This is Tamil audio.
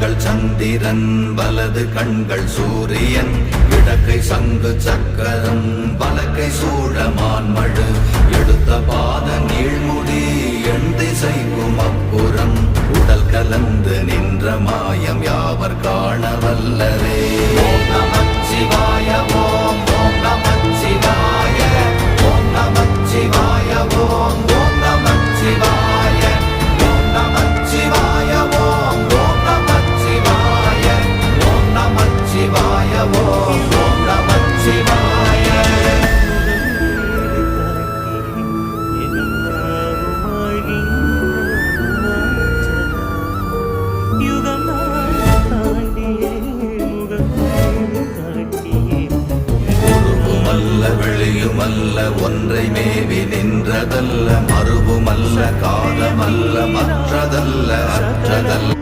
கண்கள் சந்திரன் வலது கண்கள் சூரியன் இடக்கை சங்கு சக்கரம் வலக்கை சூழமான்மழு எடுத்த பாத நீழ்முடி எண் திசைக்கும் அப்புறம் உடல் கலந்து நின்ற மாயம் யாவர் காண வல்லரே. ஓம் நமச்சிவாய ஓம் ஓம் நமச்சிவாய ஓம் நமச்சிவாய ஓம் ஓம் நமச்சிவாய ஓம் நமச்சிவாய ஓம் ஓம் நமச்சிவாய ஓம் நமச்சிவாய ஓம் ஓம் நமச்சிவாய. வெளியுமல்ல ஒன்றை மேவி நின்றதல்ல மறுவுமல்ல காலமல்ல மற்றதல்ல அற்றதல்ல